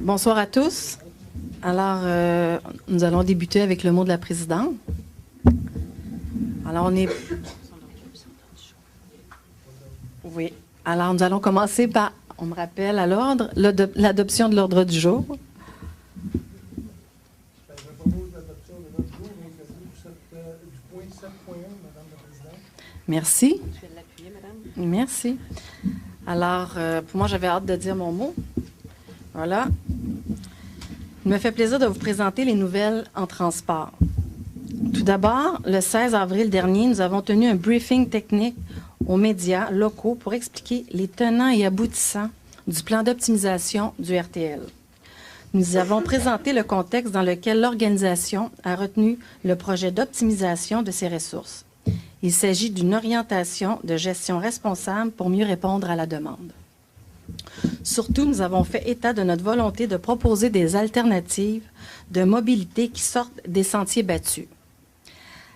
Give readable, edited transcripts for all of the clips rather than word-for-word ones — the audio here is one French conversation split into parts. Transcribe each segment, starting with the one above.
Bonsoir à tous. Alors, nous allons débuter avec le mot de la présidente. Alors, Oui. Alors, nous allons commencer par, on me rappelle à l'ordre, l'adoption de l'ordre du jour. Je propose l'adoption de l'ordre du jour, du point 7.1, Madame la Présidente. Merci. Je vais l'appuyer, madame. Merci. Alors, pour moi, j'avais hâte de dire mon mot. Voilà. Il me fait plaisir de vous présenter les nouvelles en transport. Tout d'abord, le 16 avril dernier, nous avons tenu un briefing technique aux médias locaux pour expliquer les tenants et aboutissants du plan d'optimisation du RTL. Nous avons présenté le contexte dans lequel l'organisation a retenu le projet d'optimisation de ses ressources. Il s'agit d'une orientation de gestion responsable pour mieux répondre à la demande. Surtout, nous avons fait état de notre volonté de proposer des alternatives de mobilité qui sortent des sentiers battus.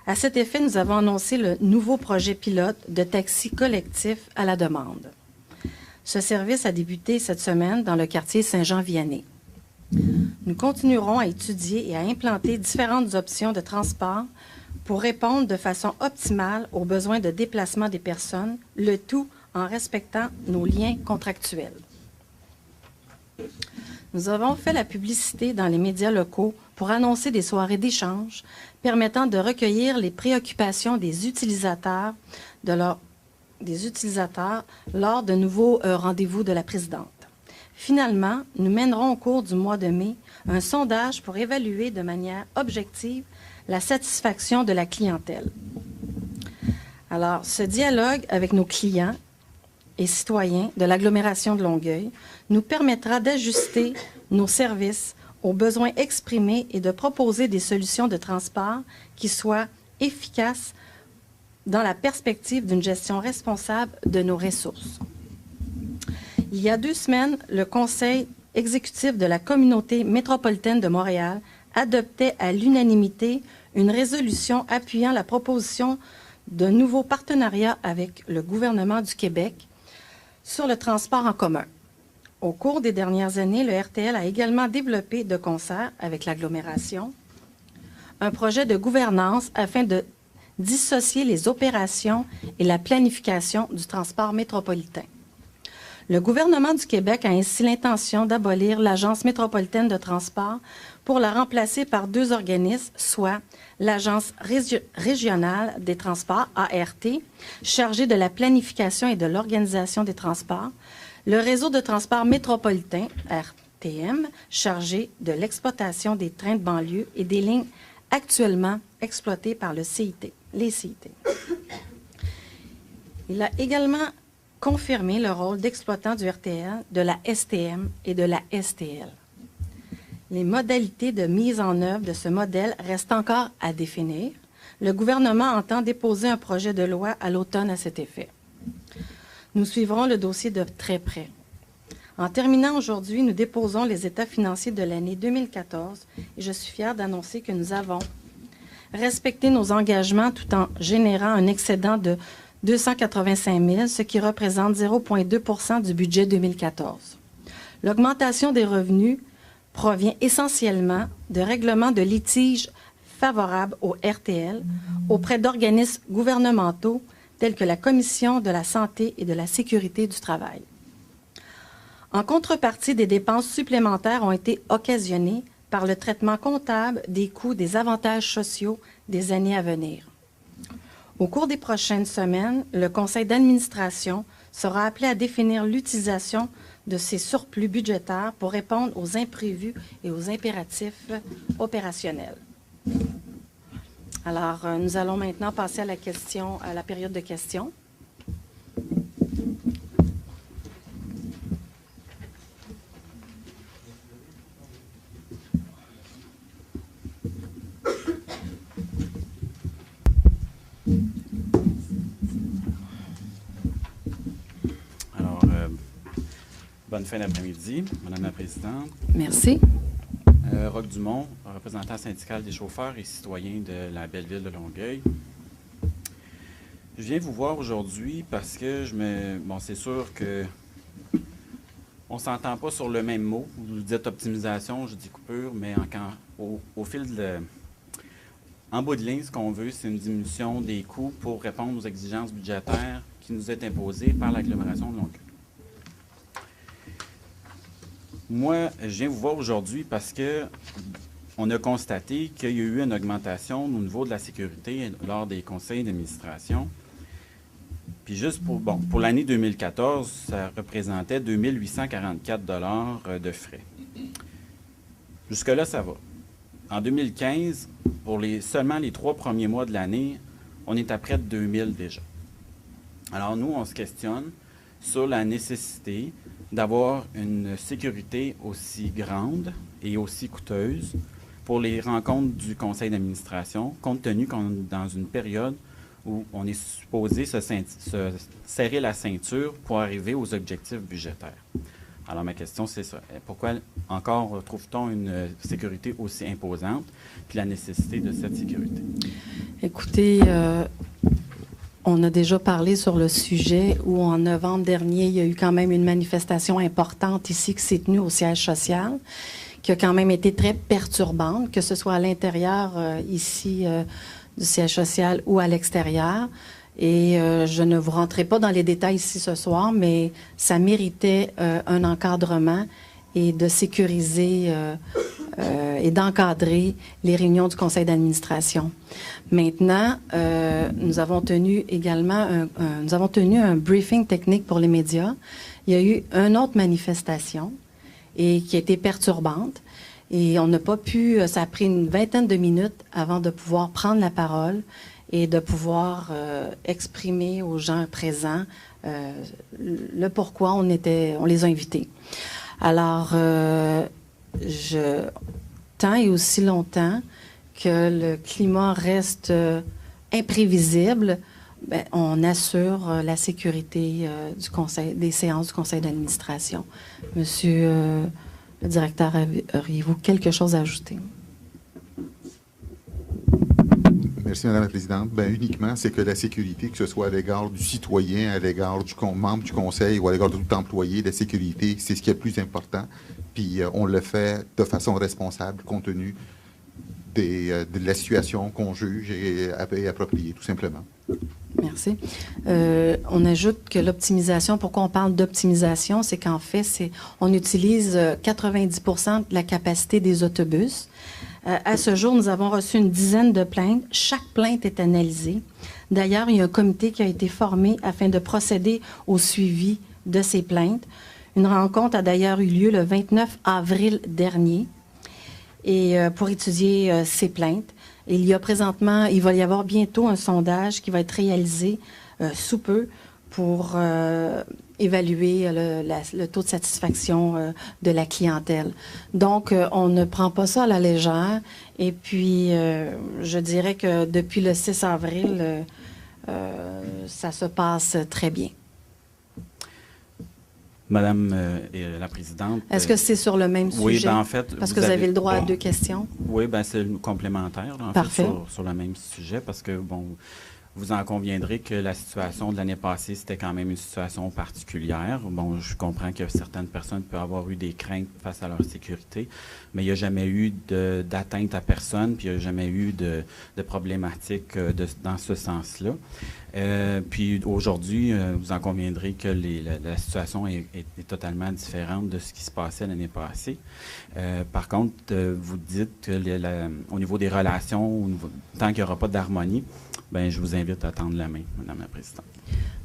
À cet effet, nous avons annoncé le nouveau projet pilote de taxi collectif à la demande. Ce service a débuté cette semaine dans le quartier Saint-Jean-Vianney. Nous continuerons à étudier et à implanter différentes options de transport pour répondre de façon optimale aux besoins de déplacement des personnes, le tout en respectant nos liens contractuels. Nous avons fait la publicité dans les médias locaux pour annoncer des soirées d'échange permettant de recueillir les préoccupations des utilisateurs lors de nouveaux rendez-vous de la présidente. Finalement, nous mènerons au cours du mois de mai un sondage pour évaluer de manière objective la satisfaction de la clientèle. Alors, ce dialogue avec nos clients et citoyens de l'agglomération de Longueuil nous permettra d'ajuster nos services aux besoins exprimés et de proposer des solutions de transport qui soient efficaces dans la perspective d'une gestion responsable de nos ressources. Il y a 2 semaines, le Conseil exécutif de la Communauté métropolitaine de Montréal adoptait à l'unanimité une résolution appuyant la proposition d'un nouveau partenariat avec le gouvernement du Québec sur le transport en commun. Au cours des dernières années, le RTL a également développé de concert avec l'agglomération un projet de gouvernance afin de dissocier les opérations et la planification du transport métropolitain. Le gouvernement du Québec a ainsi l'intention d'abolir l'Agence métropolitaine de transport pour la remplacer par 2 organismes, soit l'Agence régionale des transports, ART, chargée de la planification et de l'organisation des transports, le réseau de transport métropolitain, RTM, chargé de l'exploitation des trains de banlieue et des lignes actuellement exploitées par les CIT. Il a également confirmé le rôle d'exploitant du RTL, de la STM et de la STL. Les modalités de mise en œuvre de ce modèle restent encore à définir. Le gouvernement entend déposer un projet de loi à l'automne à cet effet. Nous suivrons le dossier de très près. En terminant aujourd'hui, nous déposons les états financiers de l'année 2014 et je suis fière d'annoncer que nous avons respecté nos engagements tout en générant un excédent de 285 000, ce qui représente 0,2 du budget 2014. L'augmentation des revenus provient essentiellement de règlements de litiges favorables au RTL auprès d'organismes gouvernementaux tels que la Commission de la santé et de la sécurité du travail. En contrepartie, des dépenses supplémentaires ont été occasionnées par le traitement comptable des coûts des avantages sociaux des années à venir. Au cours des prochaines semaines, le conseil d'administration sera appelé à définir l'utilisation de ces surplus budgétaires pour répondre aux imprévus et aux impératifs opérationnels. Alors, nous allons maintenant passer à la période de questions. Bonne fin d'après-midi, Madame la Présidente. Merci. Roch Dumont, représentant syndical des chauffeurs et citoyens de la belle ville de Longueuil. Je viens vous voir aujourd'hui parce que c'est sûr que on ne s'entend pas sur le même mot. Vous dites optimisation, je dis coupure, mais au fil de... En bout de ligne, ce qu'on veut, c'est une diminution des coûts pour répondre aux exigences budgétaires qui nous est imposées par l'agglomération de Longueuil. Moi, je viens vous voir aujourd'hui parce que on a constaté qu'il y a eu une augmentation au niveau de la sécurité lors des conseils d'administration. Puis juste pour l'année 2014, ça représentait 2 844 $ de frais. Jusque-là, ça va. En 2015, pour seulement les 3 premiers mois de l'année, on est à près de 2 000 déjà. Alors nous, on se questionne sur la nécessité d'avoir une sécurité aussi grande et aussi coûteuse pour les rencontres du conseil d'administration, compte tenu qu'on est dans une période où on est supposé se serrer la ceinture pour arriver aux objectifs budgétaires. Alors, ma question, c'est ça. Pourquoi encore trouve-t-on une sécurité aussi imposante, puis la nécessité de cette sécurité? Écoutez, on a déjà parlé sur le sujet où, en novembre dernier, il y a eu quand même une manifestation importante ici qui s'est tenue au siège social, qui a quand même été très perturbante, que ce soit à l'intérieur, ici, du siège social ou à l'extérieur. Et je ne vous rentrerai pas dans les détails ici ce soir, mais ça méritait un encadrement et de sécuriser et d'encadrer les réunions du conseil d'administration. Maintenant, nous avons tenu également un briefing technique pour les médias. Il y a eu une autre manifestation et qui a été perturbante. Et on n'a pas pu, ça a pris une vingtaine de minutes avant de pouvoir prendre la parole et de pouvoir exprimer aux gens présents le pourquoi on les a invités. Alors, tant et aussi longtemps que le climat reste imprévisible, ben, on assure la sécurité des séances du conseil d'administration. Monsieur le directeur, auriez-vous quelque chose à ajouter? Merci, Mme la Présidente. Bien, uniquement, c'est que la sécurité, que ce soit à l'égard du citoyen, à l'égard du membre du conseil ou à l'égard de tout employé, la sécurité, c'est ce qui est le plus important. Puis on le fait de façon responsable, compte tenu de la situation qu'on juge et appropriée, tout simplement. Merci. On ajoute que l'optimisation, pourquoi on parle d'optimisation, c'est qu'en fait, on utilise 90% de la capacité des autobus. À ce jour, nous avons reçu une dizaine de plaintes. Chaque plainte est analysée. D'ailleurs, il y a un comité qui a été formé afin de procéder au suivi de ces plaintes. Une rencontre a d'ailleurs eu lieu le 29 avril dernier et pour étudier ces plaintes. Il va y avoir bientôt un sondage qui va être réalisé sous peu pour évaluer le taux de satisfaction de la clientèle. Donc, on ne prend pas ça à la légère. Et puis, je dirais que depuis le 6 avril, ça se passe très bien. Madame la Présidente. Est-ce que c'est sur le même sujet? Oui, bien en fait... Parce que vous avez le droit à 2 questions. Oui, bien c'est complémentaire, en Parfait. fait, sur le même sujet, parce que, bon, vous en conviendrez que la situation de l'année passée, c'était quand même une situation particulière. Bon, je comprends que certaines personnes peuvent avoir eu des craintes face à leur sécurité, mais il n'y a jamais eu d'atteinte à personne, puis il n'y a jamais eu de problématique dans ce sens-là. Puis aujourd'hui, vous en conviendrez que la situation est totalement différente de ce qui se passait l'année passée. Par contre, vous dites que au niveau des relations, tant qu'il n'y aura pas d'harmonie, bien, je vous invite à tendre la main, Madame la Présidente.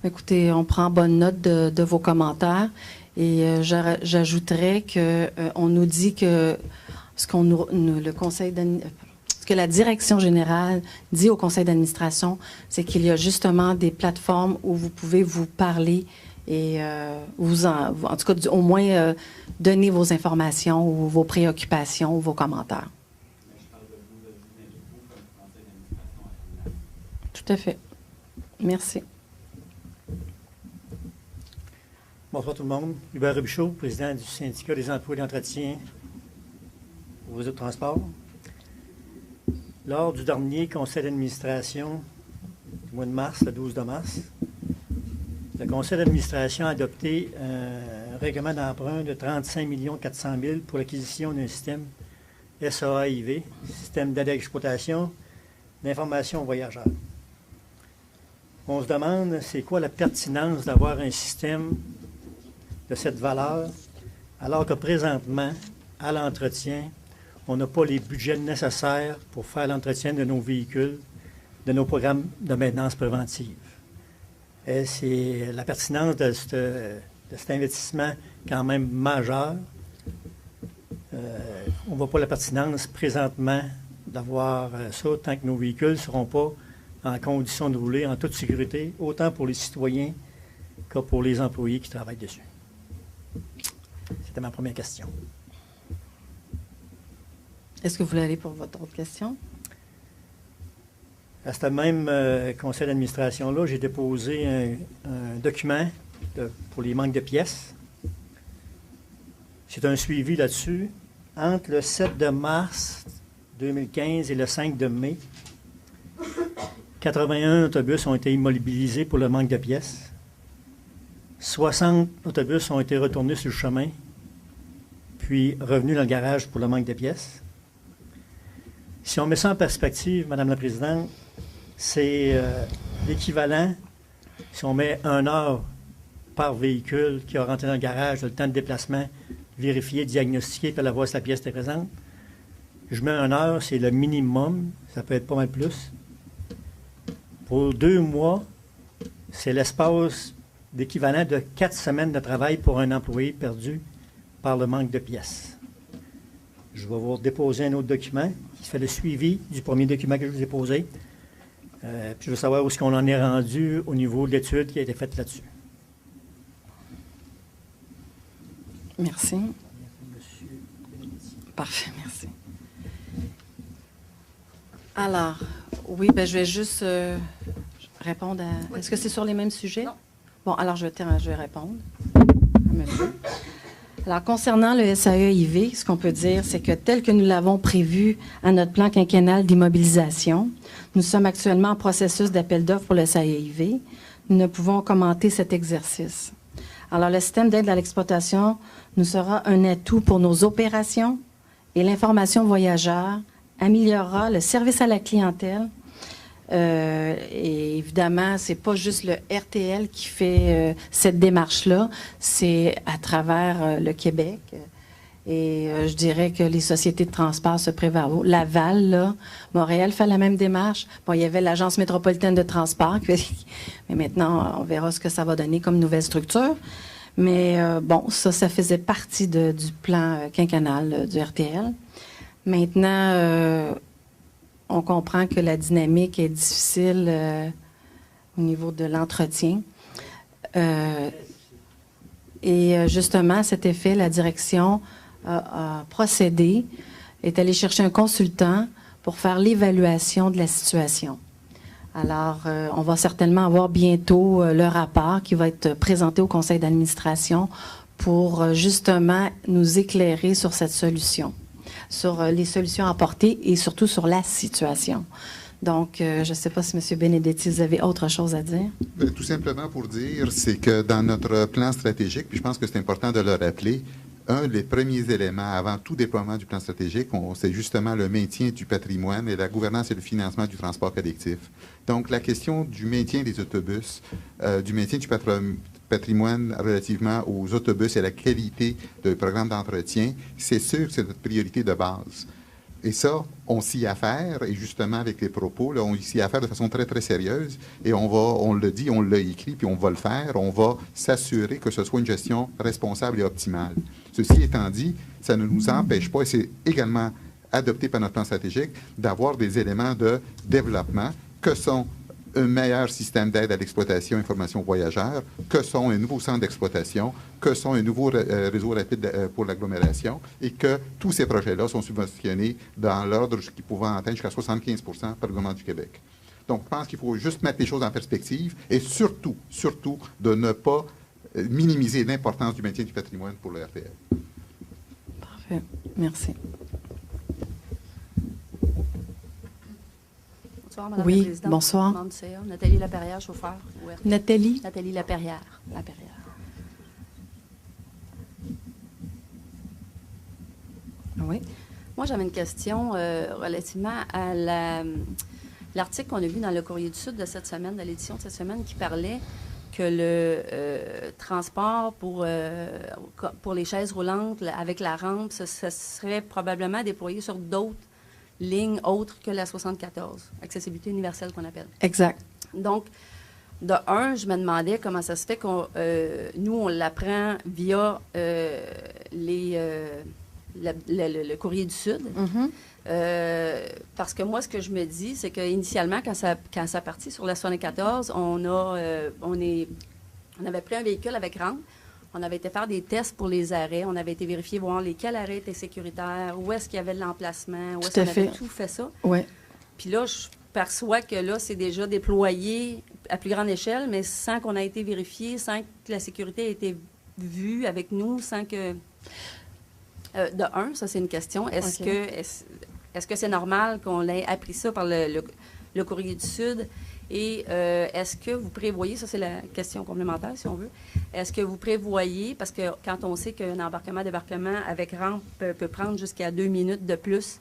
Écoutez, on prend bonne note de vos commentaires et j'ajouterais qu'on nous dit que ce que la direction générale dit au conseil d'administration, c'est qu'il y a justement des plateformes où vous pouvez vous parler et en tout cas, au moins donner vos informations ou vos préoccupations ou vos commentaires. Tout à fait. Merci. Bonsoir tout le monde. Hubert Robichaud, président du syndicat des emplois et d'entretien au réseau de transport. Lors du dernier conseil d'administration du mois de mars, le 12 de mars, Le conseil d'administration a adopté un règlement d'emprunt de 35 400 000 pour l'acquisition d'un système SAAIV, système d'aide à l'exploitation d'information aux voyageurs. On se demande, c'est quoi la pertinence d'avoir un système de cette valeur, alors que présentement, à l'entretien, on n'a pas les budgets nécessaires pour faire l'entretien de nos véhicules, de nos programmes de maintenance préventive. Et c'est la pertinence de cet investissement quand même majeur. On ne voit pas la pertinence présentement d'avoir ça tant que nos véhicules ne seront pas en condition de rouler en toute sécurité, autant pour les citoyens que pour les employés qui travaillent dessus. C'était ma première question. Est-ce que vous voulez aller pour votre autre question? À ce même conseil d'administration-là, j'ai déposé un document pour les manques de pièces. C'est un suivi là-dessus. Entre le 7 de mars 2015 et le 5 de mai, 81 autobus ont été immobilisés pour le manque de pièces. 60 autobus ont été retournés sur le chemin, puis revenus dans le garage pour le manque de pièces. Si on met ça en perspective, Madame la Présidente, c'est l'équivalent, si on met 1 heure par véhicule qui a rentré dans le garage, le temps de déplacement, vérifier, diagnostiquer, puis aller voir si la pièce était présente. Je mets 1 heure, c'est le minimum, ça peut être pas mal plus. Pour 2 mois, c'est l'espace d'équivalent de 4 semaines de travail pour un employé perdu par le manque de pièces. Je vais vous déposer un autre document qui fait le suivi du premier document que je vous ai posé. Puis je veux savoir où est-ce qu'on en est rendu au niveau de l'étude qui a été faite là-dessus. Merci. Parfait, merci. Alors, oui, ben, je vais juste répondre à... Oui. Est-ce que c'est sur les mêmes sujets? Non. Bon, alors je vais répondre à monsieur. Alors, concernant le SAEIV, ce qu'on peut dire, c'est que tel que nous l'avons prévu à notre plan quinquennal d'immobilisation, nous sommes actuellement en processus d'appel d'offres pour le SAEIV. Nous ne pouvons commenter cet exercice. Alors, le système d'aide à l'exploitation nous sera un atout pour nos opérations et l'information voyageurs améliorera le service à la clientèle. Et évidemment, c'est pas juste le RTL qui fait cette démarche-là, c'est à travers le Québec. Et je dirais que les sociétés de transport se prévalent. Laval, là, Montréal fait la même démarche. Bon, il y avait l'Agence métropolitaine de transport, mais maintenant, on verra ce que ça va donner comme nouvelle structure. Mais bon, ça faisait partie du plan quinquennal du RTL. Maintenant, on comprend que la dynamique est difficile au niveau de l'entretien. Et justement, à cet effet, la direction a procédé, est allée chercher un consultant pour faire l'évaluation de la situation. Alors, on va certainement avoir bientôt le rapport qui va être présenté au conseil d'administration pour justement nous éclairer sur cette solution, sur les solutions apportées et surtout sur la situation. Donc, je ne sais pas si M. Benedetti, vous avez autre chose à dire? Bien, tout simplement pour dire, c'est que dans notre plan stratégique, puis je pense que c'est important de le rappeler, un des premiers éléments avant tout déploiement du plan stratégique, c'est justement le maintien du patrimoine et la gouvernance et le financement du transport collectif. Donc, la question du maintien des autobus, du maintien du patrimoine relativement aux autobus et la qualité du programme d'entretien, c'est sûr que c'est notre priorité de base. Et ça, on s'y a affaire, et justement avec les propos, là, on s'y a affaire de façon très, très sérieuse, et on le dit, on l'a écrit, puis on va le faire, on va s'assurer que ce soit une gestion responsable et optimale. Ceci étant dit, ça ne nous empêche pas, et c'est également adopté par notre plan stratégique, d'avoir des éléments de développement que sont un meilleur système d'aide à l'exploitation et information voyageurs, que sont un nouveau centre d'exploitation, que sont un nouveau réseau rapide pour l'agglomération, et que tous ces projets-là sont subventionnés dans l'ordre qui pouvant atteindre jusqu'à 75 % par le gouvernement du Québec. Donc, je pense qu'il faut juste mettre les choses en perspective et surtout, de ne pas minimiser l'importance du maintien du patrimoine pour le RTL. Parfait. Merci. Bonsoir, Madame Oui, la Présidente. bonsoir. Membre du CA. Nathalie Laperrière, chauffeur. ORT. Nathalie? Nathalie Laperrière. Oui. Moi, j'avais une question relativement à l'article qu'on a vu dans le Courrier du Sud de cette semaine, de l'édition de cette semaine, qui parlait que le transport pour les chaises roulantes avec la rampe, ça serait probablement déployé sur d'autres lignes autres que la 74, accessibilité universelle qu'on appelle. Exact. Donc, de un, je me demandais comment ça se fait qu'on nous, on l'apprend via le Courrier du Sud. Mhm. Parce que moi, ce que je me dis, c'est qu'initialement, quand ça partit sur la 74, on avait pris un véhicule avec rampe. On avait été faire des tests pour les arrêts. On avait été vérifier, voir lesquels arrêts étaient sécuritaires, où est-ce qu'il y avait de l'emplacement, où est-ce qu'on avait tout fait ça. Oui. Puis là, je perçois que là, c'est déjà déployé à plus grande échelle, mais sans qu'on ait été vérifié, sans que la sécurité ait été vue avec nous, sans que... de un, ça, c'est une question. Est-ce que c'est normal qu'on ait appris ça par le Courrier du Sud? Et est-ce que vous prévoyez, ça c'est la question complémentaire si on veut, est-ce que vous prévoyez, parce que quand on sait qu'un embarquement-débarquement avec rampe peut prendre jusqu'à 2 minutes de plus,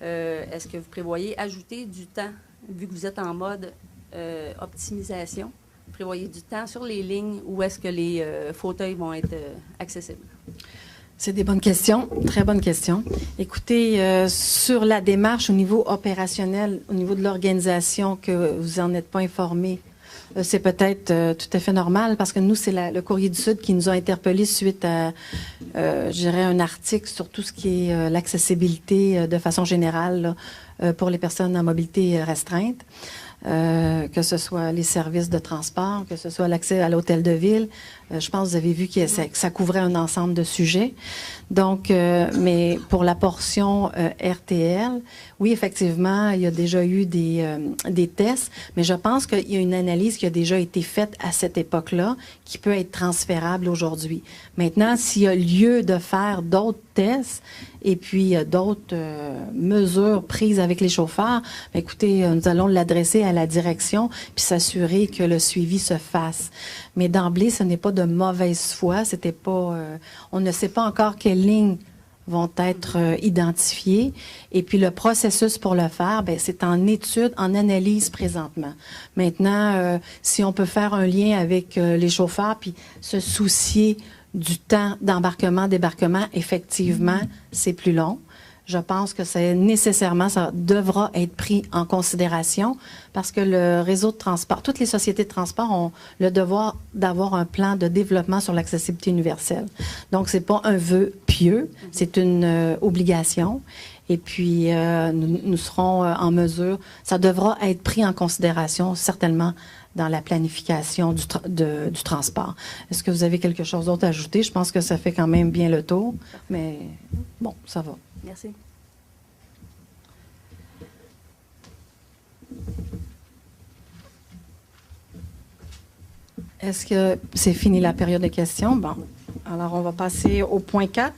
est-ce que vous prévoyez ajouter du temps, vu que vous êtes en mode optimisation, vous prévoyez du temps sur les lignes où est-ce que les fauteuils vont être accessibles? C'est des bonnes questions, très bonnes questions. Écoutez, sur la démarche au niveau opérationnel, au niveau de l'organisation, que vous n'en êtes pas informé, c'est peut-être tout à fait normal parce que nous, c'est le Courrier du Sud qui nous a interpellés suite à, je dirais, un article sur tout ce qui est l'accessibilité de façon générale là, pour les personnes à mobilité restreinte. Que ce soit les services de transport, que ce soit l'accès à l'hôtel de ville. Je pense que vous avez vu que ça couvrait un ensemble de sujets. Donc, mais pour la portion RTL, oui, effectivement, il y a déjà eu des tests, mais je pense qu'il y a une analyse qui a déjà été faite à cette époque-là qui peut être transférable aujourd'hui. Maintenant, s'il y a lieu de faire d'autres tests et puis d'autres mesures prises avec les chauffeurs, bien, écoutez, nous allons l'adresser à la direction puis s'assurer que le suivi se fasse. Mais d'emblée, ce n'est pas de mauvaise foi. C'était pas, on ne sait pas encore quelles lignes vont être identifiées. Et puis le processus pour le faire, bien, c'est en étude, en analyse présentement. Maintenant, si on peut faire un lien avec les chauffeurs puis se soucier du temps d'embarquement, débarquement, effectivement, c'est plus long. Je pense que c'est nécessairement, ça devra être pris en considération parce que le réseau de transport, toutes les sociétés de transport ont le devoir d'avoir un plan de développement sur l'accessibilité universelle. Donc, c'est pas un vœu pieux, c'est une obligation. Et puis, nous serons en mesure, ça devra être pris en considération certainement dans la planification du transport. Est-ce que vous avez quelque chose d'autre à ajouter? Je pense que ça fait quand même bien le tour, mais bon, ça va. Merci. Est-ce que c'est fini la période de questions? Bon, alors on va passer au point 4.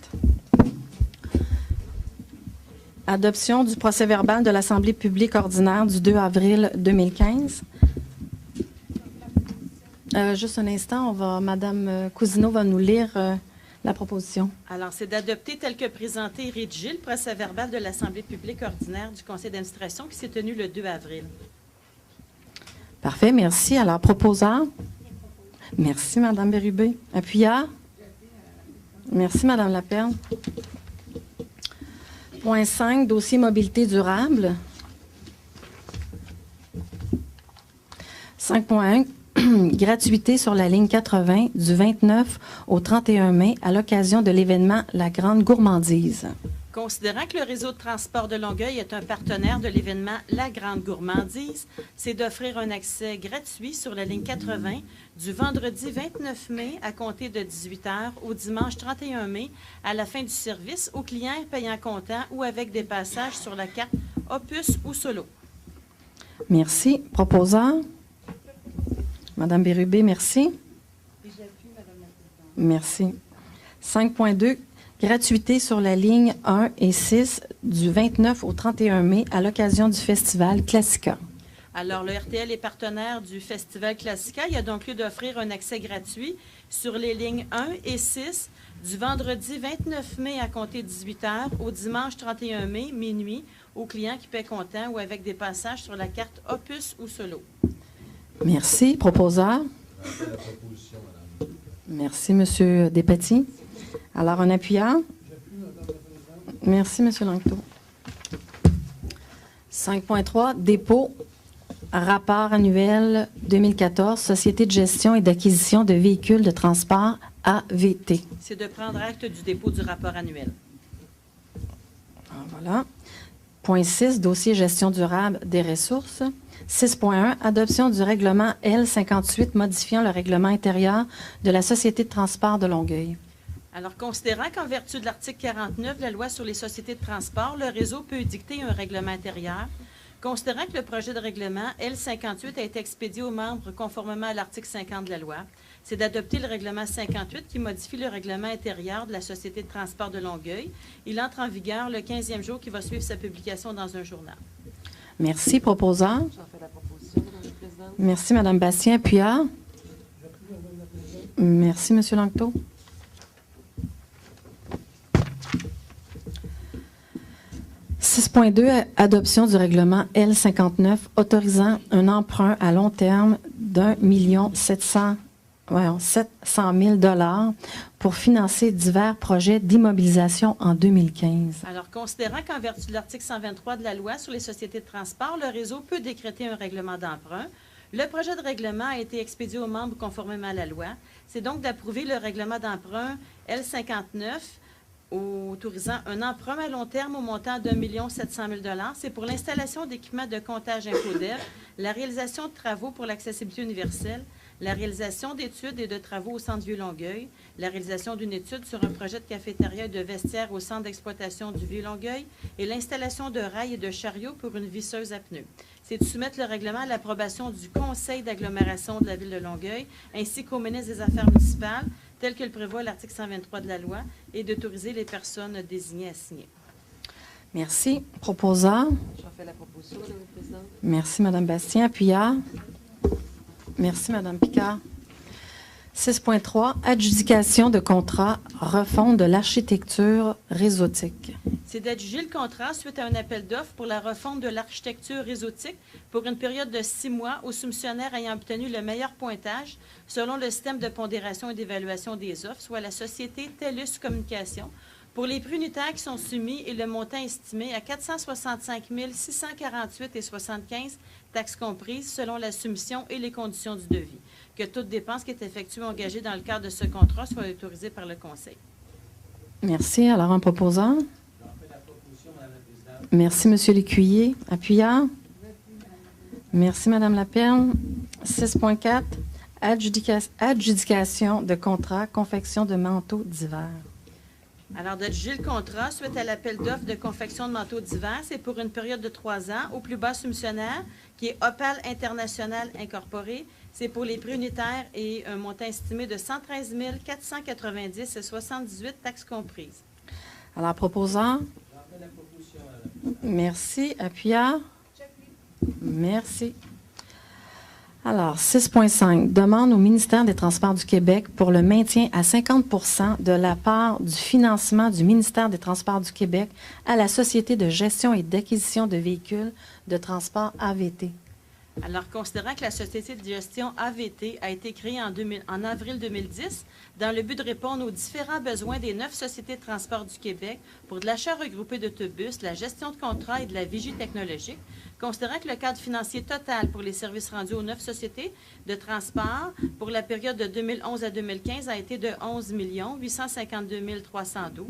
Adoption du procès-verbal de l'Assemblée publique ordinaire du 2 avril 2015. Juste un instant, Mme Cousineau va nous lire la proposition. Alors, c'est d'adopter tel que présenté et rédigé le procès-verbal de l'Assemblée publique ordinaire du Conseil d'administration qui s'est tenu le 2 avril. Parfait, merci. Alors, proposeur. Merci, Mme Bérubé. Appuyeur. Merci, Mme Laperle. Point 5, dossier mobilité durable. 5.1. Gratuité sur la ligne 80 du 29 au 31 mai à l'occasion de l'événement La Grande Gourmandise. Considérant que le réseau de transport de Longueuil est un partenaire de l'événement La Grande Gourmandise, c'est d'offrir un accès gratuit sur la ligne 80 du vendredi 29 mai à compter de 18h au dimanche 31 mai à la fin du service aux clients payant comptant ou avec des passages sur la carte Opus ou Solo. Merci. Proposeur. Madame Bérubé, merci. Merci. 5.2. Gratuité sur la ligne 1 et 6 du 29 au 31 mai à l'occasion du festival Classica. Alors, le RTL est partenaire du Festival Classica. Il a donc lieu d'offrir un accès gratuit sur les lignes 1 et 6 du vendredi 29 mai à compter 18h au dimanche 31 mai, minuit, aux clients qui paient comptant ou avec des passages sur la carte Opus ou Solo. Merci. Proposeur. Merci, M. Despetit. Alors, un appuyant. Merci, M. Langto. 5.3, dépôt, rapport annuel 2014, Société de gestion et d'acquisition de véhicules de transport AVT. C'est de prendre acte du dépôt du rapport annuel. Voilà. Point 6, dossier gestion durable des ressources. 6.1, adoption du règlement L58 modifiant le règlement intérieur de la Société de transport de Longueuil. Alors, considérant qu'en vertu de l'article 49 de la Loi sur les sociétés de transport, le réseau peut édicter un règlement intérieur, considérant que le projet de règlement L58 a été expédié aux membres conformément à l'article 50 de la Loi, c'est d'adopter le règlement 58 qui modifie le règlement intérieur de la Société de transport de Longueuil. Il entre en vigueur le 15e jour qui va suivre sa publication dans un journal. Merci. Proposeur. J'en fais la proposition, Mme la Présidente. Merci, Mme Bastien. Appuyard. Merci, M. Langto. « 6.2, adoption du règlement L59 autorisant un emprunt à long terme d'1 700 000 $ pour financer divers projets d'immobilisation en 2015. » Alors, considérant qu'en vertu de l'article 123 de la Loi sur les sociétés de transport, le réseau peut décréter un règlement d'emprunt. Le projet de règlement a été expédié aux membres conformément à la loi. C'est donc d'approuver le règlement d'emprunt L59 autorisant un emprunt à long terme au montant d'1 700 000 $. C'est pour l'installation d'équipements de comptage InfoDev, la réalisation de travaux pour l'accessibilité universelle, la réalisation d'études et de travaux au Centre Vieux-Longueuil, la réalisation d'une étude sur un projet de cafétéria et de vestiaire au Centre d'exploitation du Vieux-Longueuil et l'installation de rails et de chariots pour une visseuse à pneus. C'est de soumettre le règlement à l'approbation du Conseil d'agglomération de la Ville de Longueuil ainsi qu'au ministre des Affaires municipales, tel que le prévoit l'article 123 de la loi, et d'autoriser les personnes désignées à signer. Merci. Proposeur. J'en fais la proposition, Mme la Présidente. Merci, Mme Bastien. Appuyard. Merci, Mme Picard. 6.3, adjudication de contrat, refonte de l'architecture réseautique. C'est d'adjuger le contrat suite à un appel d'offres pour la refonte de l'architecture réseautique pour une période de 6 mois aux soumissionnaires ayant obtenu le meilleur pointage selon le système de pondération et d'évaluation des offres, soit la société TELUS Communication, pour les prix unitaires qui sont soumis et le montant estimé à 465 648,75 taxes comprises selon la soumission et les conditions du devis. Que toute dépense qui est effectuée ou engagée dans le cadre de ce contrat soit autorisée par le Conseil. Merci. Alors, un proposant. Merci, M. Lécuyer. Appuyard. Merci, Mme Laperle. 6.4, adjudication de contrat, confection de manteaux d'hiver. Alors, d'adjuger le contrat suite à l'appel d'offres de confection de manteaux d'hiver, c'est pour une période de 3 ans au plus bas soumissionnaire, qui est Opal International Incorporé. C'est pour les prix unitaires et un montant estimé de 113 490,78 taxes comprises. Alors, proposant. Merci. Appuyard. Merci. Alors, 6.5, demande au ministère des Transports du Québec pour le maintien à 50 % de la part du financement du ministère des Transports du Québec à la Société de gestion et d'acquisition de véhicules de transport AVT. Alors, considérant que la Société de gestion AVT a été créée en avril 2010 dans le but de répondre aux différents besoins des 9 sociétés de transport du Québec pour de l'achat regroupé d'autobus, la gestion de contrats et de la vigie technologique, considérant que le cadre financier total pour les services rendus aux 9 sociétés de transport pour la période de 2011 à 2015 a été de 11 852 312,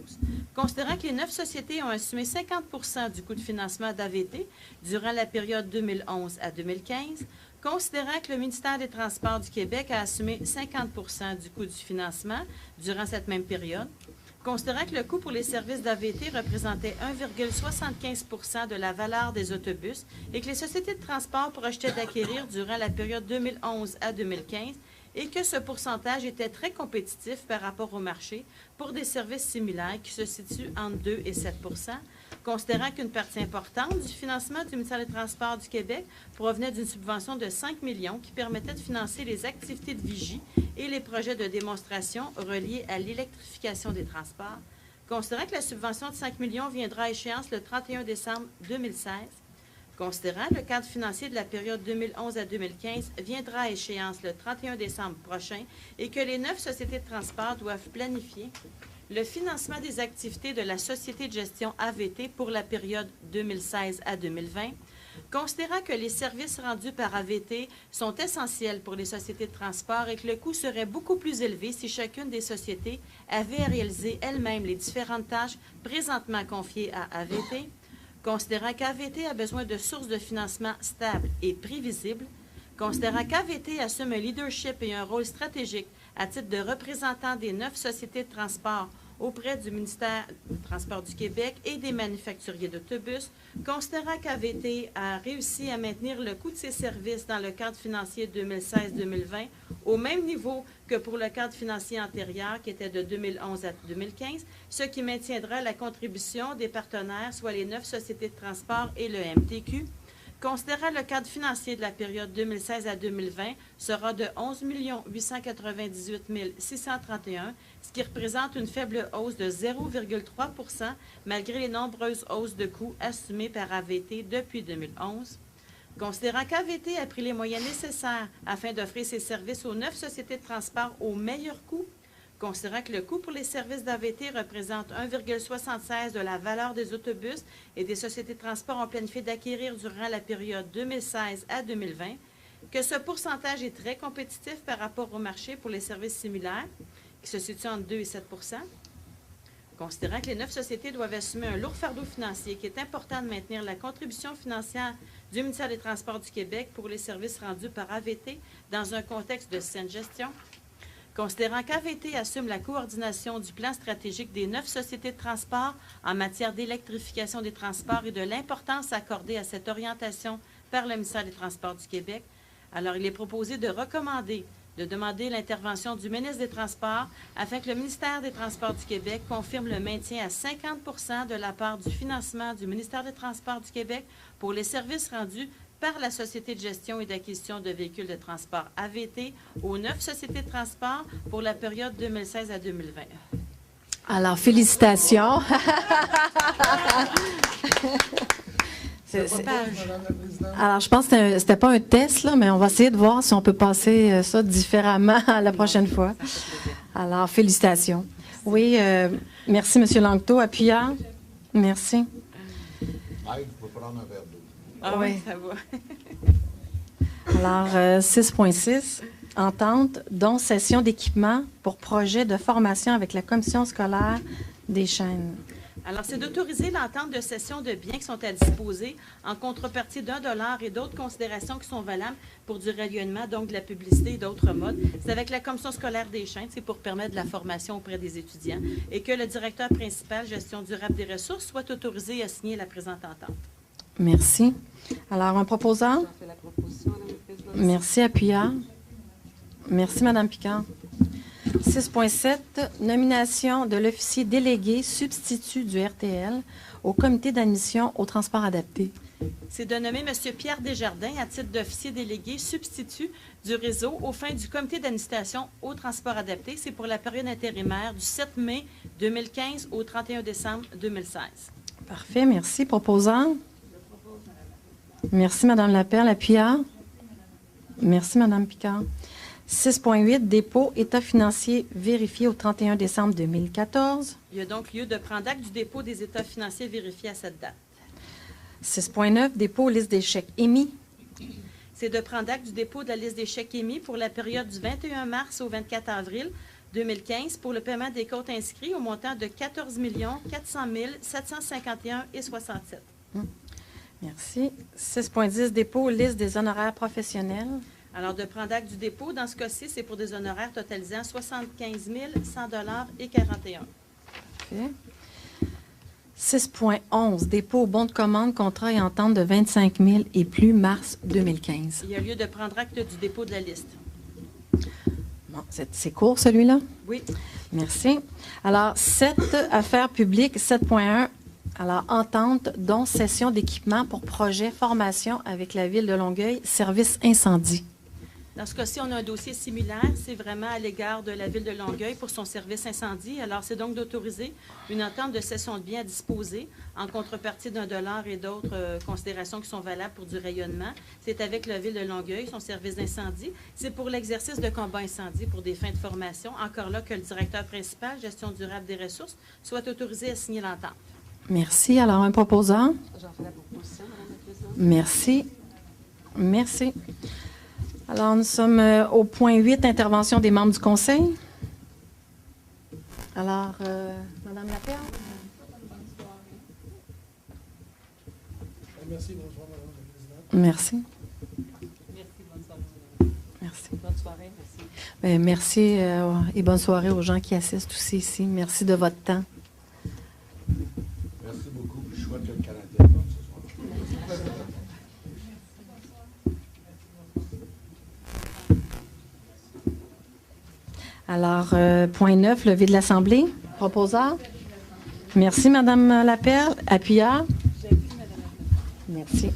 considérant que les 9 sociétés ont assumé 50 % du coût de financement d'AVT durant la période 2011 à 2015, considérant que le ministère des Transports du Québec a assumé 50 % du coût du financement durant cette même période, considérant que le coût pour les services d'AVT représentait 1,75 % de la valeur des autobus et que les sociétés de transport projetaient d'acquérir durant la période 2011 à 2015 et que ce pourcentage était très compétitif par rapport au marché pour des services similaires qui se situent entre 2 et 7 %, considérant qu'une partie importante du financement du ministère des Transports du Québec provenait d'une subvention de 5 millions qui permettait de financer les activités de vigie et les projets de démonstration reliés à l'électrification des transports, considérant que la subvention de 5 millions viendra à échéance le 31 décembre 2016, considérant le cadre financier de la période 2011 à 2015 viendra à échéance le 31 décembre prochain et que les 9 sociétés de transport doivent planifier le financement des activités de la Société de gestion AVT pour la période 2016 à 2020, considérant que les services rendus par AVT sont essentiels pour les sociétés de transport et que le coût serait beaucoup plus élevé si chacune des sociétés avait à réaliser elle-même les différentes tâches présentement confiées à AVT, considérant qu'AVT a besoin de sources de financement stables et prévisibles, considérant qu'AVT assume un leadership et un rôle stratégique à titre de représentant des 9 sociétés de transport auprès du ministère du Transport du Québec et des manufacturiers d'autobus, considérant qu'AVT a réussi à maintenir le coût de ses services dans le cadre financier 2016-2020 au même niveau que pour le cadre financier antérieur qui était de 2011 à 2015, ce qui maintiendra la contribution des partenaires, soit les 9 sociétés de transport et le MTQ. Considérant le cadre financier de la période 2016 à 2020 sera de 11 898 631, ce qui représente une faible hausse de 0,3 % malgré les nombreuses hausses de coûts assumées par AVT depuis 2011. Considérant qu'AVT a pris les moyens nécessaires afin d'offrir ses services aux 9 sociétés de transport au meilleur coût, considérant que le coût pour les services d'AVT représente 1,76 de la valeur des autobus et des sociétés de transport ont planifié d'acquérir durant la période 2016 à 2020, que ce pourcentage est très compétitif par rapport au marché pour les services similaires, qui se situe entre 2 et 7 %, considérant que les 9 sociétés doivent assumer un lourd fardeau financier, qu'il est important de maintenir la contribution financière du ministère des Transports du Québec pour les services rendus par AVT dans un contexte de saine gestion, considérant qu'AVT assume la coordination du plan stratégique des 9 sociétés de transport en matière d'électrification des transports et de l'importance accordée à cette orientation par le ministère des Transports du Québec, alors il est proposé de recommander de demander l'intervention du ministre des Transports afin que le ministère des Transports du Québec confirme le maintien à 50 % de la part du financement du ministère des Transports du Québec pour les services rendus par la Société de gestion et d'acquisition de véhicules de transport AVT aux 9 sociétés de transport pour la période 2016 à 2020. Alors, félicitations. Madame la Présidente. Alors, je pense que c'était pas un test, là, mais on va essayer de voir si on peut passer ça différemment la prochaine fois. Alors, félicitations. Oui, merci, M. Langteau. Appuyant. Merci. Je peux prendre un verre d'eau. Ah oui, ça va. Alors, 6.6, entente, dont cession d'équipement pour projet de formation avec la commission scolaire des Chênes. Alors, c'est d'autoriser l'entente de cession de biens qui sont à disposer en contrepartie d'1 $ et d'autres considérations qui sont valables pour du rayonnement, donc de la publicité et d'autres modes. C'est avec la commission scolaire des Chênes, c'est pour permettre de la formation auprès des étudiants et que le directeur principal, gestion durable des ressources, soit autorisé à signer la présente entente. Merci. Alors, un proposant? J'en fais la proposition, Madame la Présidente. Merci, appuyant. Merci, Mme Picard. 6.7, nomination de l'officier délégué substitut du RTL au comité d'admission au transport adapté. C'est de nommer M. Pierre Desjardins à titre d'officier délégué substitut du réseau aux fins du comité d'administration au transport adapté. C'est pour la période intérimaire du 7 mai 2015 au 31 décembre 2016. Parfait, merci. Proposant? Merci, Mme Lapperle. Appuyant? Merci, Mme Picard. 6.8, dépôt, état financier vérifié au 31 décembre 2014. Il y a donc lieu de prendre acte du dépôt des états financiers vérifiés à cette date. 6.9, dépôt, liste des chèques émis. C'est de prendre acte du dépôt de la liste des chèques émis pour la période du 21 mars au 24 avril 2015 pour le paiement des comptes inscrits au montant de 14 400 751,67. Merci. 6.10, dépôt, liste des honoraires professionnels. Alors, de prendre acte du dépôt, dans ce cas-ci, c'est pour des honoraires totalisant 75 100,41 $. Parfait. 6.11, dépôt, bon de commande, contrat et entente de 25 000 et plus, mars 2015. Il y a lieu de prendre acte du dépôt de la liste. Bon, c'est court, celui-là? Oui. Merci. Alors, 7, affaires publiques, 7.1, Alors, entente, dont cession d'équipement pour projet formation avec la Ville de Longueuil, service incendie. Dans ce cas-ci, on a un dossier similaire. C'est vraiment à l'égard de la Ville de Longueuil pour son service incendie. Alors, c'est donc d'autoriser une entente de cession de biens à disposer en contrepartie d'$1 et d'autres considérations qui sont valables pour du rayonnement. C'est avec la Ville de Longueuil, son service d'incendie. C'est pour l'exercice de combat incendie pour des fins de formation. Encore là, que le directeur principal, gestion durable des ressources, soit autorisé à signer l'entente. Merci. Alors, un proposant. J'en fais la proposition, Madame la Présidente. Merci. Merci. Alors, nous sommes au point 8, intervention des membres du Conseil. Alors, Madame Laperle. Merci, bonsoir, Madame la Présidente. Merci. Merci, bonne soirée. Merci. Bonne soirée, merci. Bien, merci et bonne soirée aux gens qui assistent aussi ici. Merci de votre temps. Merci beaucoup. Je souhaite que le Canadien gagne ce soir. Alors, point 9, levée de l'Assemblée. Proposeur. Merci, Madame Laperle. Appuyeur. Merci.